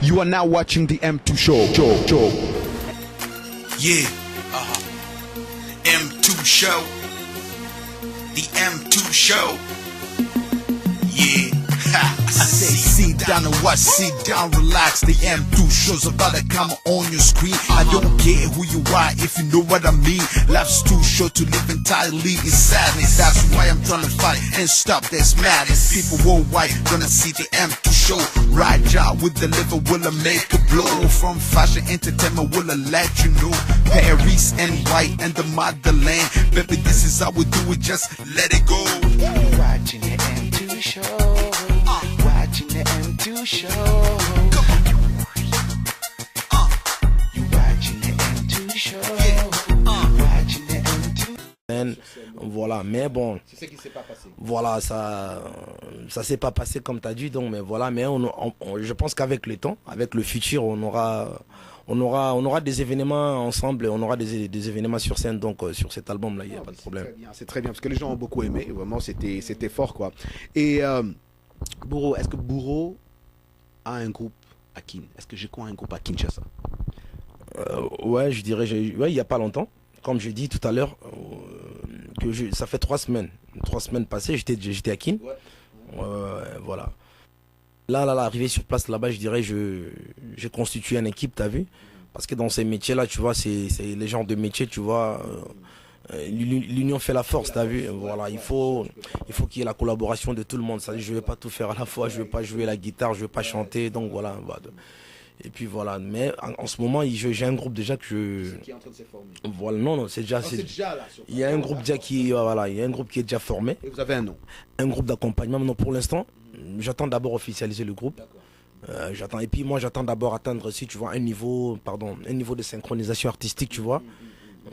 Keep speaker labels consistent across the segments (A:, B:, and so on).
A: You are now watching the M2 Show.
B: Yeah, M2 Show. The M2 Show. Yeah. I say sit down and watch, sit down, relax. The M2 Show's about to come on your screen. I don't care who you are if you know what I mean. Life's too short to live entirely in sadness. That's why I'm trying to fight and stop this madness. People worldwide gonna see the M2 Show. Right job with the liver will I make a blow. From fashion entertainment will I let you know. Paris and White and the motherland. Baby, this is how we do it, just let it go.
C: Watching the M2 Show. Watching the M2 Show. You watching the M2 Show. Watching the M2.
D: Voilà, mais bon,
A: C'est ce qui s'est pas passé.
D: voilà, ça s'est pas passé comme tu as dit, donc, mais voilà, mais je pense qu'avec le temps, avec le futur, on aura des événements ensemble, on aura des événements sur scène, donc sur cet album-là, il n'y a pas de problème.
A: C'est très bien, parce que les gens ont beaucoup aimé, vraiment, c'était fort, quoi. Et Bourreau, est-ce que Bourreau a un groupe à Kin? Est-ce que Géco a un groupe à Kinshasa?
D: Ouais, je dirais, ouais, il n'y a pas longtemps, comme j'ai dit tout à l'heure, ça fait 3 semaines passées, j'étais à Kin. Voilà. Là, arrivé sur place là-bas, je dirais, j'ai constitué une équipe, t'as vu? Parce que dans ces métiers-là, tu vois, c'est les genres de métiers, tu vois, l'union fait la force, t'as vu? Voilà, il faut qu'il y ait la collaboration de tout le monde. Ça, je ne vais pas tout faire à la fois, je ne vais pas jouer la guitare, je ne vais pas chanter, donc voilà. Et puis voilà, mais en ce moment, j'ai un groupe déjà que
A: Qui est en train de se former.
D: Voilà, non, c'est déjà...
A: C'est déjà là.
D: Il y a un groupe déjà voilà, il y a un groupe qui est déjà formé.
A: Et vous avez un nom?
D: Un groupe d'accompagnement. Non, pour l'instant, j'attends d'abord officialiser le groupe. Et puis moi, j'attends d'abord atteindre aussi, tu vois, un niveau de synchronisation artistique, tu vois.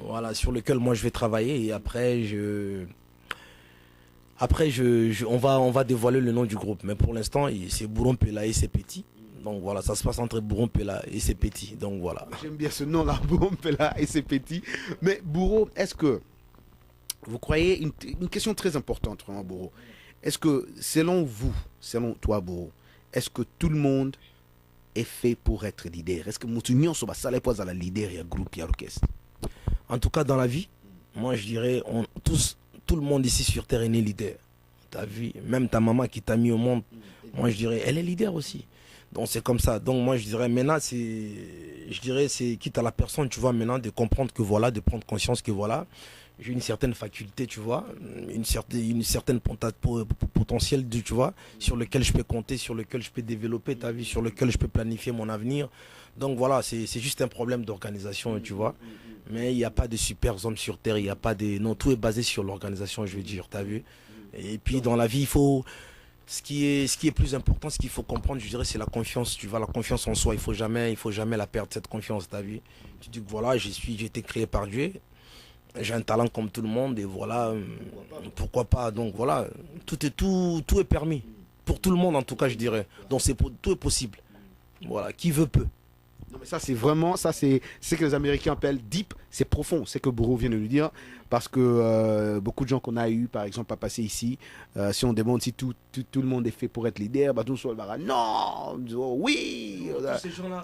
D: Voilà, sur lequel moi je vais travailler. Et après, on va dévoiler le nom du groupe. Mais pour l'instant, c'est Bourron Pela et c'est Petit. Donc voilà, ça se passe entre Bourron Pela et c'est Petit. Donc voilà.
A: J'aime bien ce nom-là, Bourron Pela et c'est Petit. Mais Bourreau, est-ce que vous croyez, une question très importante, vraiment, Bourreau, est-ce que selon vous, selon toi, Bourreau, est-ce que tout le monde est fait pour être leader? Est-ce que Moutounion soit ça les pose à la leader, il y a groupe, il y a orchestre?
D: En tout cas, dans la vie, moi je dirais, tout le monde ici sur Terre est né leader. T'as vu, même ta maman qui t'a mis au monde, moi je dirais, elle est leader aussi. Donc c'est comme ça. Donc moi je dirais, maintenant, c'est quitte à la personne, tu vois, maintenant, de comprendre que voilà, de prendre conscience que voilà, j'ai une certaine faculté, tu vois, une certaine potentiel, tu vois, sur lequel je peux compter, sur lequel je peux développer ta vie, sur lequel je peux planifier mon avenir. Donc voilà, c'est juste un problème d'organisation, tu vois. Mais il n'y a pas de super hommes sur Terre, il n'y a pas de... Non, tout est basé sur l'organisation, je veux dire, tu as vu. Et puis dans la vie, il faut... Ce qui est plus important, ce qu'il faut comprendre, je dirais, c'est la confiance, tu vois, la confiance en soi. Il faut jamais la perdre, cette confiance, tu as vu. Tu dis que voilà, j'ai été créé par Dieu. J'ai un talent comme tout le monde et voilà, pourquoi pas. Donc voilà, tout est permis. Pour tout le monde en tout cas, je dirais. Donc tout est possible. Voilà, qui veut peut.
A: Non, mais ça, c'est vraiment, c'est ce que les Américains appellent deep, c'est profond, c'est que Bourreau vient de nous dire. Parce que beaucoup de gens qu'on a eu, par exemple, à passer ici, si on demande si tout le monde est fait pour être leader, bah, tout le monde va dire non, oh, oui.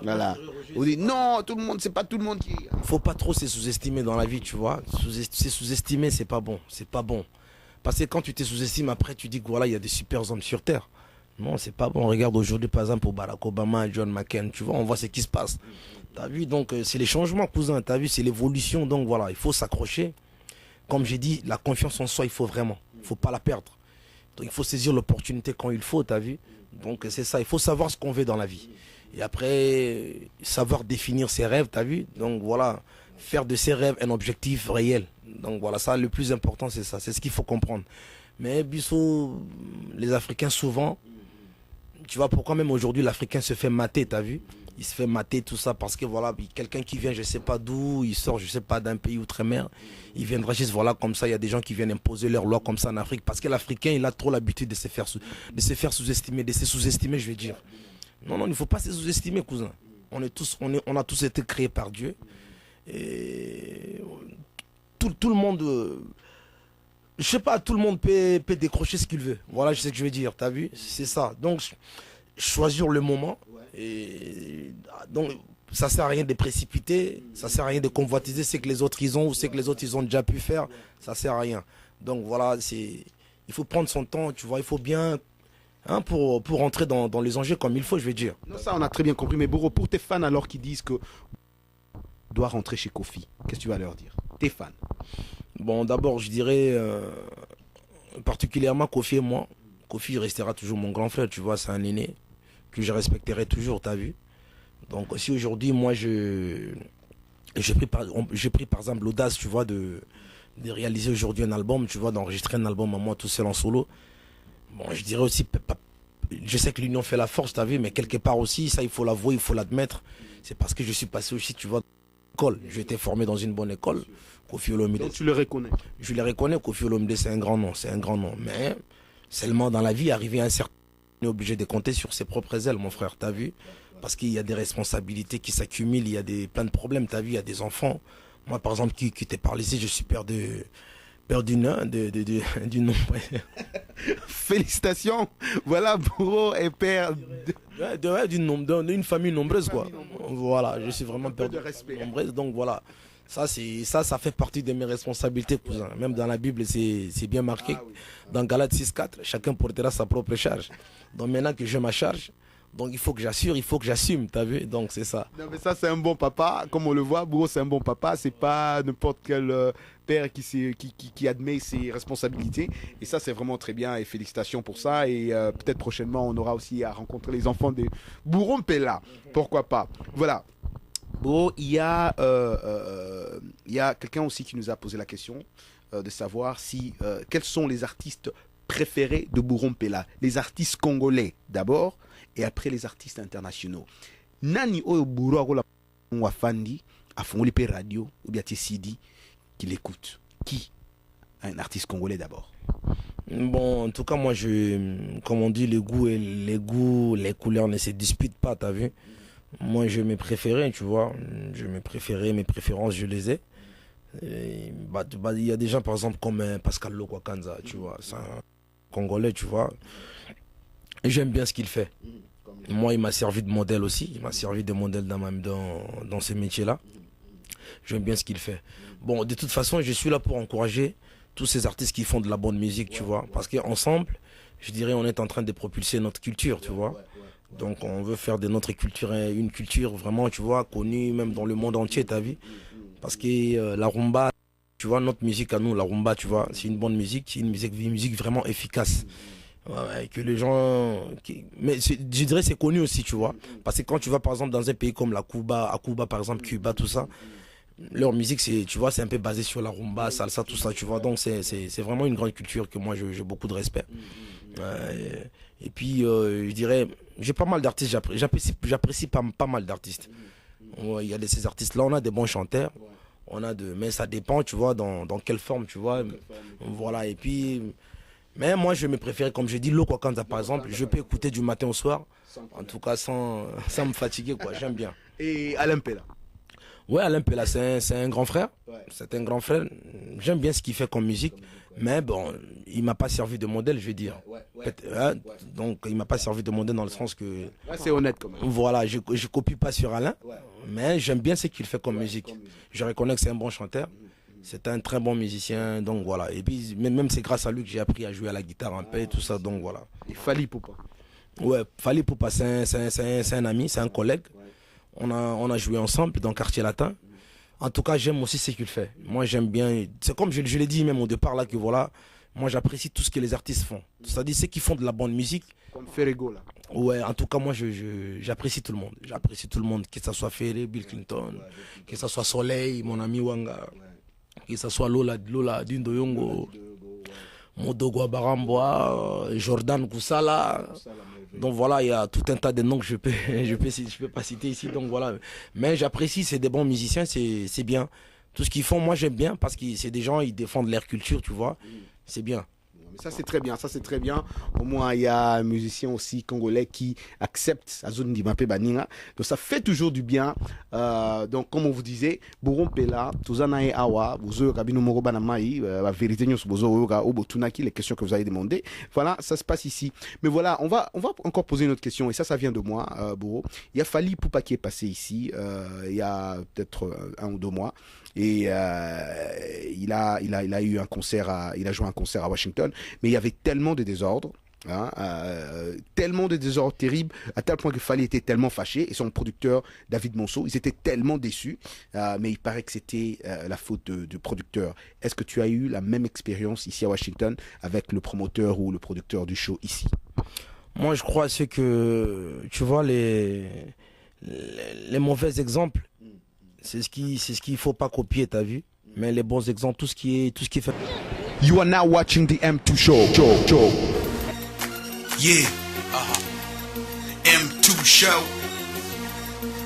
A: Voilà. On dit non, tout le monde, c'est pas tout le monde qui.
D: Faut pas trop se sous-estimer dans la vie, tu vois. Se sous-estimer, c'est pas bon. C'est pas bon. Parce que quand tu te sous-estimes, après, tu dis que voilà, il y a des super hommes sur Terre. Non, c'est pas bon. Regarde aujourd'hui, par exemple, pour Barack Obama et John McCain, tu vois, on voit ce qui se passe. T'as vu, donc, c'est les changements, cousin. T'as vu, c'est l'évolution. Donc, voilà, il faut s'accrocher. Comme j'ai dit, la confiance en soi, il faut vraiment. Il ne faut pas la perdre. Donc, il faut saisir l'opportunité quand il faut, t'as vu. Donc, c'est ça. Il faut savoir ce qu'on veut dans la vie. Et après, savoir définir ses rêves, t'as vu. Donc, voilà, faire de ses rêves un objectif réel. Donc, voilà, ça, le plus important, c'est ça. C'est ce qu'il faut comprendre. Mais, Bissot, les Africains, souvent... Tu vois pourquoi même aujourd'hui l'Africain se fait mater, t'as vu? Il se fait mater tout ça parce que voilà, quelqu'un qui vient je sais pas d'où, il sort je sais pas d'un pays outre-mer, il viendra juste voilà comme ça, il y a des gens qui viennent imposer leurs lois comme ça en Afrique parce que l'Africain il a trop l'habitude de se faire sous-estimer, de se sous-estimer je veux dire. Non, il ne faut pas se sous-estimer cousin. On a tous été créés par Dieu et tout le monde... Je sais pas, tout le monde peut décrocher ce qu'il veut. Voilà, je sais ce que je veux dire, t'as vu? C'est ça. Donc, choisir le moment Et donc, ça sert à rien de précipiter, ça sert à rien de convoitiser ce que les autres ils ont ou ce que les autres ils ont déjà pu faire, ça sert à rien. Donc voilà, il faut prendre son temps, tu vois, il faut bien pour rentrer dans les enjeux comme il faut, je vais dire.
A: Non, ça, on a très bien compris. Mais Bourreau, pour tes fans alors qui disent que doit rentrer chez Kofi, qu'est-ce que tu vas leur dire? Tes fans.
D: Bon, d'abord, je dirais particulièrement Kofi et moi. Kofi restera toujours mon grand frère, tu vois, c'est un aîné que je respecterai toujours, t'as vu. Donc si aujourd'hui, moi, j'ai pris par exemple l'audace, tu vois, de réaliser aujourd'hui un album, tu vois, d'enregistrer un album à moi tout seul en solo. Bon, je dirais aussi, je sais que l'union fait la force, t'as vu, mais quelque part aussi, ça, il faut l'avouer, il faut l'admettre. C'est parce que je suis passé aussi, tu vois, école. J'ai été formé dans une bonne école. Kofi Olomide.
A: Donc tu le reconnais?
D: Je le reconnais, Kofi Olomide, c'est un grand nom, c'est un grand nom. Mais seulement dans la vie, arrivé à un certain moment, on est obligé de compter sur ses propres ailes, mon frère, t'as vu? Parce qu'il y a des responsabilités qui s'accumulent, il y a plein de problèmes, t'as vu, il y a des enfants. Moi, par exemple, qui t'ai parlé ici, je suis père d'une nombre.
A: Félicitations. Voilà, Bourreau est père
D: d'une famille nombreuse, quoi. Voilà, je suis vraiment père
A: de respect.
D: nombreuse, donc voilà. Ça fait partie de mes responsabilités, cousin. Même dans la Bible, c'est bien marqué. Dans Galates 6.4, chacun portera sa propre charge. Donc maintenant que j'ai ma charge, donc il faut que j'assure, il faut que j'assume, t'as vu? Donc c'est ça.
A: Non mais ça c'est un bon papa, comme on le voit, Bourreau c'est un bon papa, c'est pas n'importe quel père qui admet ses responsabilités. Et ça c'est vraiment très bien et félicitations pour ça. Et peut-être prochainement on aura aussi à rencontrer les enfants de Bourreau Mpela, pourquoi pas. Voilà. Bourreau, il y a quelqu'un aussi qui nous a posé la question de savoir quels sont les artistes préférés de Bourreau Mpela. Les artistes congolais d'abord, et après les artistes internationaux. Nani oyo Bourreau akola wafandi afungoli pe radio ou bien CD qui l'écoute? Qui? Un artiste congolais d'abord.
D: Bon, en tout cas, moi, comme on dit, les goûts, les couleurs ne se disputent pas, t'as vu? Moi, je mes préférés, tu vois. Mes préférences, je les ai. Il y a des gens, par exemple, comme Pascal Lokwakanza, tu vois. C'est un Congolais, tu vois. Et j'aime bien ce qu'il fait. Moi, il m'a servi de modèle aussi. Il m'a servi de modèle dans ce métier-là. J'aime bien ce qu'il fait. Bon, de toute façon, je suis là pour encourager tous ces artistes qui font de la bonne musique, tu vois. Parce qu'ensemble, je dirais, on est en train de propulser notre culture, tu vois. Donc, on veut faire de notre culture une culture vraiment, tu vois, connue même dans le monde entier, t'as vu. Parce que la rumba, tu vois, notre musique à nous, la rumba, tu vois, c'est une bonne musique, c'est une musique vraiment efficace. Ouais, que les gens... Mais je dirais c'est connu aussi, tu vois. Parce que quand tu vas par exemple dans un pays comme à Cuba par exemple, Cuba, tout ça, leur musique, tu vois, c'est un peu basé sur la rumba, salsa, tout ça, tu vois. Donc c'est vraiment une grande culture que moi j'ai beaucoup de respect. Et puis je dirais, j'ai pas mal d'artistes, j'apprécie pas mal d'artistes. Il y a ces artistes-là, on a des bons chanteurs. Mais ça dépend, tu vois, dans quelle forme, tu vois. Voilà, et puis... Mais moi, je me préfère, comme je dis, Lokwakanza, par exemple, je peux écouter du matin au soir, en tout cas sans me fatiguer, quoi. J'aime bien.
A: Et Alain Mpela?
D: Ouais, Alain Mpela, c'est un grand frère. C'est un grand frère. J'aime bien ce qu'il fait comme musique. Mais bon, il m'a pas servi de modèle, je vais dire. Donc, il m'a pas servi de modèle dans le sens que...
A: Ouais, c'est honnête quand même.
D: Voilà, je copie pas sur Alain, mais j'aime bien ce qu'il fait comme musique. Je reconnais que c'est un bon chanteur. C'est un très bon musicien, donc voilà. Et puis, même c'est grâce à lui que j'ai appris à jouer à la guitare un peu et tout ça, donc voilà.
A: Et Fally Poupa?
D: Ouais, Fally Poupa, c'est un ami, c'est un collègue. On a joué ensemble dans Quartier Latin. En tout cas, j'aime aussi ce qu'il fait. Moi, j'aime bien. C'est comme je l'ai dit même au départ, là, que voilà, moi, j'apprécie tout ce que les artistes font. C'est-à-dire ceux qui font de la bonne musique.
A: Comme Ferrego, là.
D: Ouais, en tout cas, moi, j'apprécie tout le monde. J'apprécie tout le monde, que ce soit Ferré, Bill Clinton, que ce soit Soleil, mon ami Wanga. Que ce soit Lola Dindo Yongo, Modogwa Baramboa, Jordan Koussala. Donc voilà, il y a tout un tas de noms que je peux pas citer ici. Donc voilà. Mais j'apprécie, c'est des bons musiciens, c'est bien. Tout ce qu'ils font, moi j'aime bien parce que c'est des gens, ils défendent leur culture, tu vois. C'est bien.
A: Mais ça c'est très bien, ça c'est très bien. Au moins il y a un musicien aussi congolais qui accepte sa zone d'Imapé Baninga. Donc ça fait toujours du bien. Donc comme on vous disait, Boron Pela, Tuzanae Awa, Bozo Kabino Moro Banamai, la vérité nous Bozo Yoga Obotunaki, les questions que vous avez demandées. Voilà, ça se passe ici. Mais voilà, on va encore poser une autre question et ça vient de moi, Boro. Il y a Fally Ipupa qui est passé ici il y a peut-être 1 ou 2 mois. Et il a eu un concert, il a joué un concert à Washington, mais il y avait tellement de désordres, hein, tellement de désordres terribles, à tel point que Fally était tellement fâché, et son producteur David Monceau, ils étaient tellement déçus, mais il paraît que c'était la faute du producteur. Est-ce que tu as eu la même expérience ici à Washington avec le promoteur ou le producteur du show ici?
D: Moi, je crois c'est que, tu vois, les mauvais exemples, c'est ce qu'il faut pas copier, t'as vu? Mais les bons exemples, tout ce qui est fait.
A: You are now watching the M2 show.
B: Yeah. M2 show.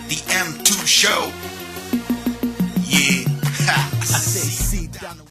B: The M2 show.